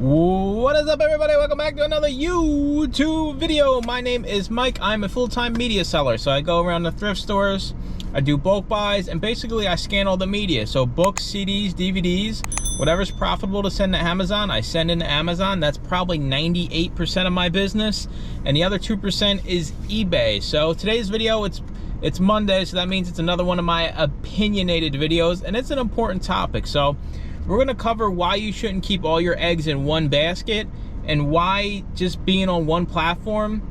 What is up, everybody? Welcome back to another YouTube video. My name is Mike. I'm a full-time media seller. So I go around the thrift stores, I do bulk buys, and basically I scan all the media. So books, CDs, DVDs, whatever's profitable to send to Amazon, I send into Amazon. That's probably 98% of my business. And the other 2% is eBay. So today's video, it's Monday, so that means it's another one of my opinionated videos, and it's an important topic. So we're going to cover why you shouldn't keep all your eggs in one basket and why just being on one platform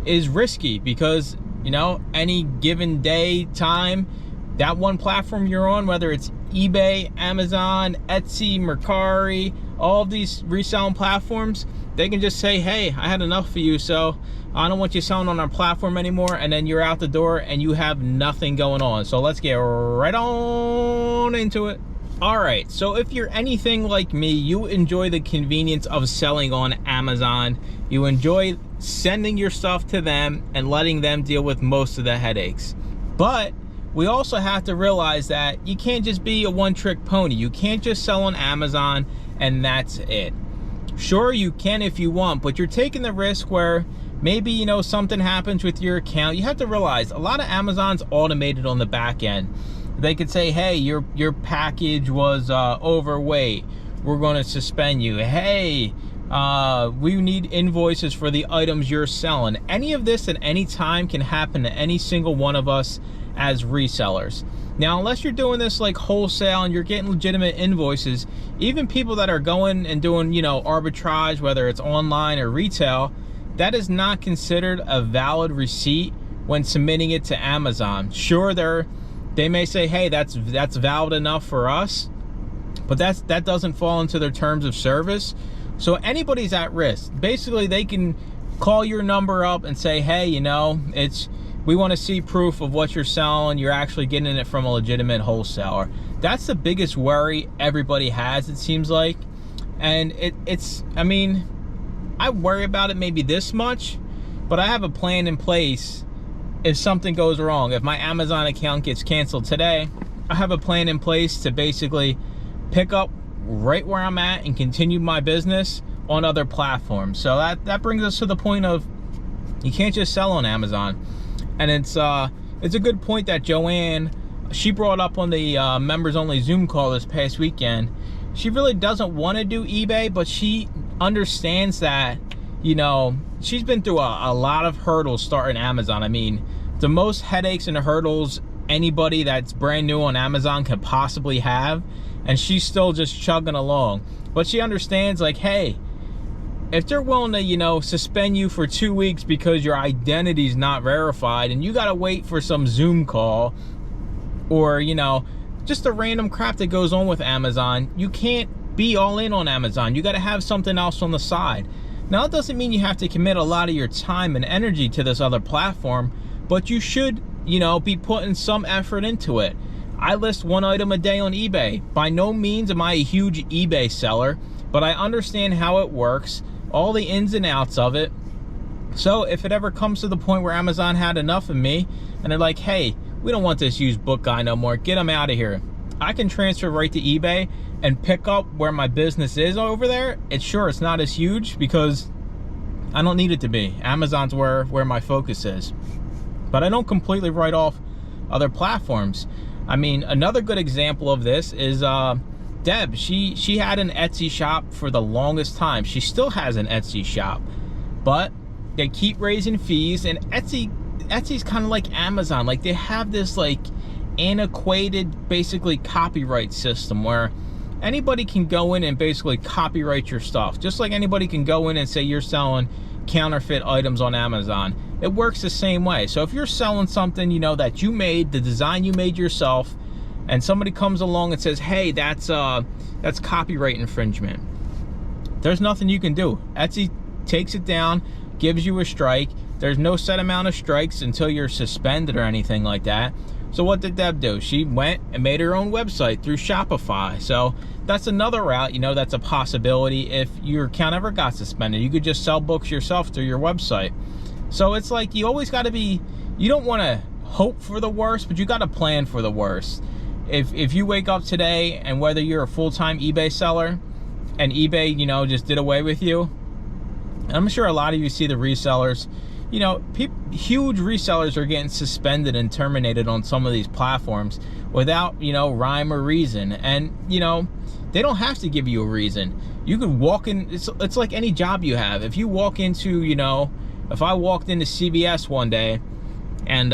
is risky, because you know, any given day, time, that one platform you're on, whether it's eBay, Amazon, Etsy, Mercari, all of these reselling platforms, they can just say, hey, I had enough for you, so I don't want you selling on our platform anymore, and then you're out the door and you have nothing going on. So let's get right on into it. All right, so if you're anything like me, you enjoy the convenience of selling on Amazon. You enjoy sending your stuff to them and letting them deal with most of the headaches. But we also have to realize that you can't just be a one-trick pony. You can't just sell on Amazon and that's it. Sure, you can if you want, but you're taking the risk where maybe, you know, something happens with your account. You have to realize a lot of Amazon's automated on the back end. They could say, hey, your package was overweight, we're going to suspend you. Hey, we need invoices for the items you're selling. Any of this at any time can happen to any single one of us as resellers. Now, unless you're doing this like wholesale and you're getting legitimate invoices, even people that are going and doing, you know, arbitrage, whether it's online or retail, that is not considered a valid receipt when submitting it to Amazon. Sure, they may say, hey, that's valid enough for us, but that doesn't fall into their terms of service. So anybody's at risk. Basically, they can call your number up and say, hey, you know, we want to see proof of what you're selling. You're actually getting it from a legitimate wholesaler. That's the biggest worry everybody has, it seems like. And I mean, I worry about it maybe this much, but I have a plan in place. If something goes wrong, if my Amazon account gets canceled today, I have a plan in place to basically pick up right where I'm at and continue my business on other platforms. So that brings us to the point of you can't just sell on Amazon. And it's a good point that Joanne, she brought up on the members only Zoom call this past weekend. She really doesn't want to do eBay, but she understands that, you know, she's been through a lot of hurdles starting Amazon. I mean, the most headaches and hurdles anybody that's brand new on Amazon could possibly have, and she's still just chugging along. But she understands, like, hey, if they're willing to, you know, suspend you for 2 weeks because your identity's not verified and you gotta wait for some Zoom call or, you know, just the random crap that goes on with Amazon, you can't be all in on Amazon. You gotta have something else on the side. Now, that doesn't mean you have to commit a lot of your time and energy to this other platform, but you should, you know, be putting some effort into it. I list one item a day on eBay. By no means am I a huge eBay seller, but I understand how it works, all the ins and outs of it. So if it ever comes to the point where Amazon had enough of me and they're like, hey, we don't want this used book guy no more, get him out of here, I can transfer right to eBay and pick up where my business is over there. It's not as huge because I don't need it to be. Amazon's where my focus is. But I don't completely write off other platforms. I mean, another good example of this is Debs. She had an Etsy shop for the longest time. She still has an Etsy shop, but they keep raising fees, and Etsy's kind of like Amazon. Like, they have this like antiquated basically copyright system where anybody can go in and basically copyright your stuff, just like anybody can go in and say you're selling counterfeit items on Amazon. It works the same way. So if you're selling something, you know, that you made, the design you made yourself, and somebody comes along and says, hey, that's copyright infringement, there's nothing you can do. Etsy takes it down, gives you a strike. There's no set amount of strikes until you're suspended or anything like that. So what did Deb do? She went and made her own website through Shopify. So that's another route, you know, that's a possibility. If your account ever got suspended, you could just sell books yourself through your website. So it's like, you always got to be, you don't want to hope for the worst, but you got to plan for the worst. If you wake up today, and whether you're a full-time eBay seller, and eBay, you know, just did away with you. I'm sure a lot of you see the resellers, you know, huge resellers are getting suspended and terminated on some of these platforms without, you know, rhyme or reason. And, you know, they don't have to give you a reason. You could walk in, it's like any job you have. If you walk into, you know, if I walked into CVS one day and,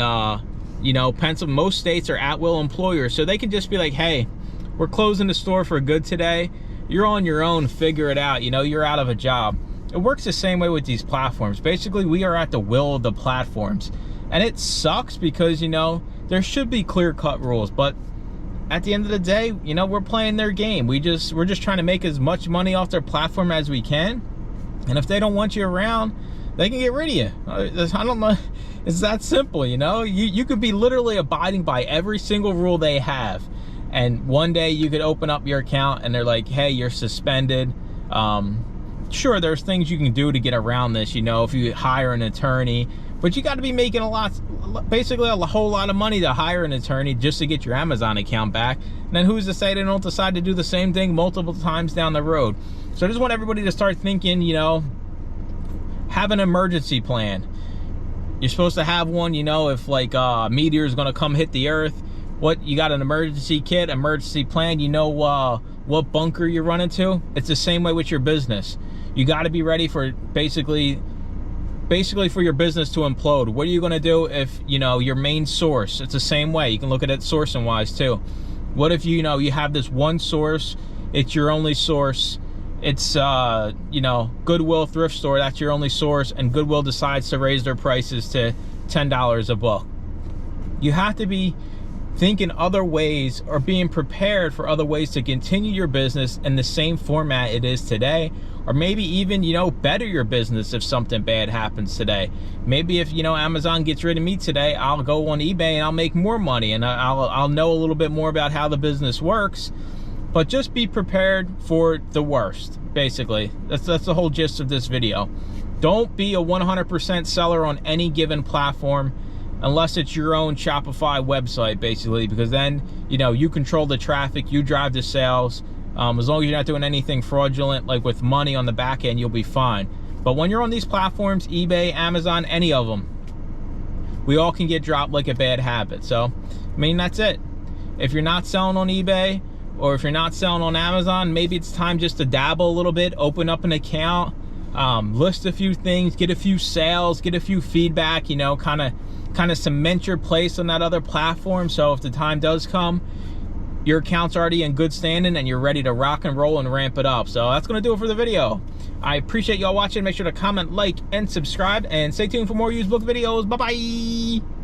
you know, most states are at-will employers, so they can just be like, hey, we're closing the store for good today. You're on your own, figure it out. You know, you're out of a job. It works the same way with these platforms. Basically, we are at the will of the platforms. And it sucks because, you know, there should be clear-cut rules, but at the end of the day, you know, we're playing their game. We're just trying to make as much money off their platform as we can. And if they don't want you around, they can get rid of you. I don't know. It's that simple, you know? You could be literally abiding by every single rule they have. And one day you could open up your account and they're like, hey, you're suspended. Sure, there's things you can do to get around this, you know, if you hire an attorney, but you got to be making basically a whole lot of money to hire an attorney just to get your Amazon account back. And then who's to say they don't decide to do the same thing multiple times down the road? So I just want everybody to start thinking, you know, have an emergency plan. You're supposed to have one, you know, if like a meteor is going to come hit the earth. You got an emergency kit, emergency plan, you know what bunker you're running to? It's the same way with your business. You got to be ready for basically for your business to implode. What are you going to do if, you know, your main source, it's the same way. You can look at it sourcing wise too. What if, you know, you have this one source, it's your only source, it's, you know, Goodwill thrift store, that's your only source, and Goodwill decides to raise their prices to $10 a book. You have to be thinking other ways or being prepared for other ways to continue your business in the same format it is today, or maybe even, you know, better your business if something bad happens today. Maybe if, you know, Amazon gets rid of me today, I'll go on eBay and I'll make more money, and I'll know a little bit more about how the business works. But just be prepared for the worst, basically. That's the whole gist of this video. Don't be a 100% seller on any given platform unless it's your own Shopify website, basically, because then, you know, you control the traffic, you drive the sales. As long as you're not doing anything fraudulent, like with money on the back end, you'll be fine. But when you're on these platforms, eBay, Amazon, any of them, we all can get dropped like a bad habit. So, I mean, that's it. If you're not selling on eBay, or if you're not selling on Amazon, maybe it's time just to dabble a little bit, open up an account, list a few things, get a few sales, get a few feedback, you know, kind of cement your place on that other platform. So if the time does come, your account's already in good standing and you're ready to rock and roll and ramp it up. So that's going to do it for the video. I appreciate y'all watching. Make sure to comment, like, and subscribe, and stay tuned for more used book videos. Bye-bye.